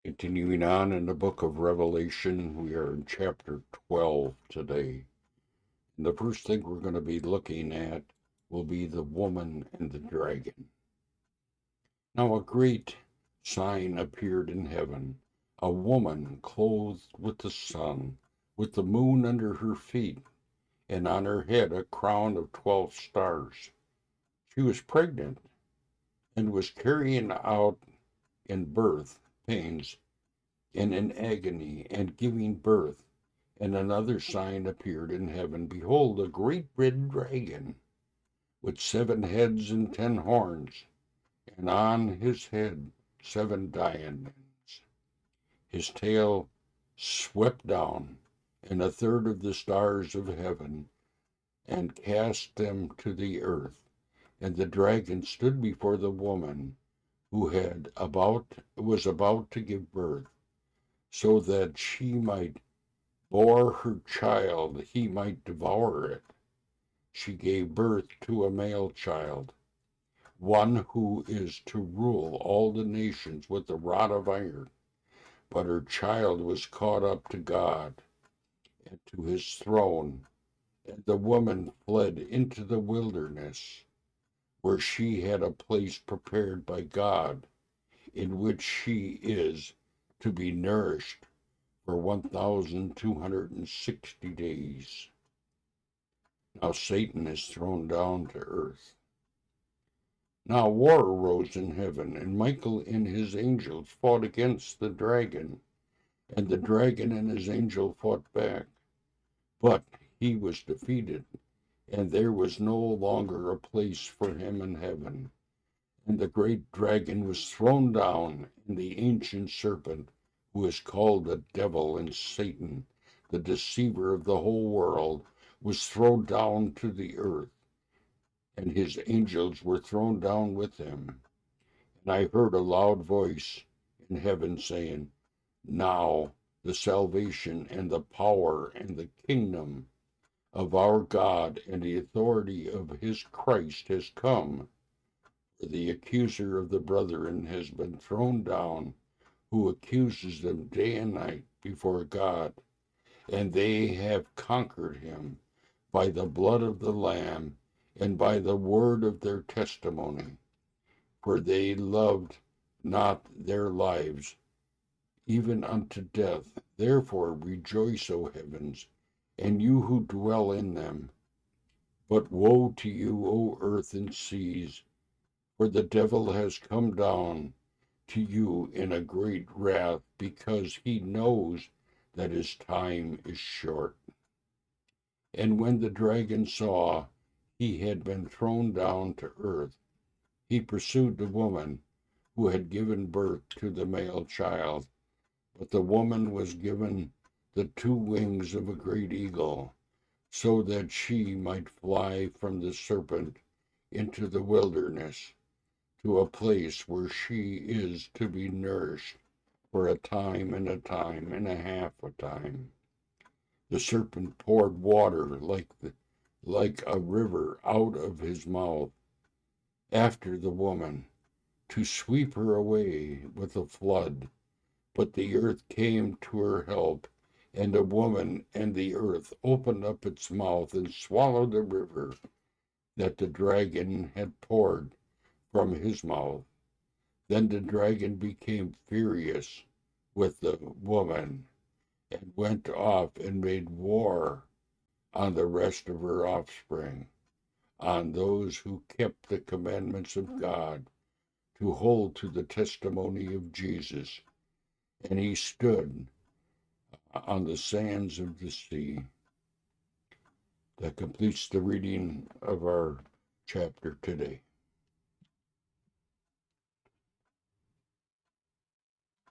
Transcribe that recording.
Continuing on in the book of Revelation, we are in chapter 12 today. And the first thing we're going to be looking at will be the woman and the dragon. Now a great sign appeared in heaven, a woman clothed with the sun, with the moon under her feet, and on her head a crown of 12 stars. She was pregnant and was carrying out in birth pains and in agony and giving birth. And another sign appeared in heaven. Behold, a great red dragon with 7 heads and 10 horns, and on his head 7 diadems. His tail swept down, and a third of the stars of heaven, and cast them to the earth. And the dragon stood before the woman who was about to give birth, so that she might bore her child, he might devour it. She gave birth to a male child, one who is to rule all the nations with a rod of iron. But her child was caught up to God and to his throne, and the woman fled into the wilderness, where she had a place prepared by God, in which she is to be nourished for 1,260 days. Now Satan is thrown down to earth. Now war arose in heaven, and Michael and his angels fought against the dragon, and the dragon and his angel fought back. But he was defeated, and there was no longer a place for him in heaven. And the great dragon was thrown down, and the ancient serpent, who is called the devil and Satan, the deceiver of the whole world, was thrown down to the earth, and his angels were thrown down with him. And I heard a loud voice in heaven saying, Now the salvation and the power and the kingdom of our God and the authority of his Christ has come. For the accuser of the brethren has been thrown down, who accuses them day and night before God. And they have conquered him by the blood of the Lamb and by the word of their testimony. For they loved not their lives, even unto death. Therefore rejoice, O heavens, and you who dwell in them. But woe to you, O earth and seas, for the devil has come down to you in a great wrath, because he knows that his time is short. And when the dragon saw he had been thrown down to earth, he pursued the woman who had given birth to the male child. But the woman was given the 2 wings of a great eagle, so that she might fly from the serpent into the wilderness, to a place where she is to be nourished for a time and a time and a half a time. The serpent poured water like a river out of his mouth after the woman, to sweep her away with a flood. But the earth came to her help, and the woman and the earth opened up its mouth and swallowed the river that the dragon had poured from his mouth. Then the dragon became furious with the woman, and went off and made war on the rest of her offspring, on those who kept the commandments of God, to hold to the testimony of Jesus. And he stood on the sands of the sea. That completes the reading of our chapter today.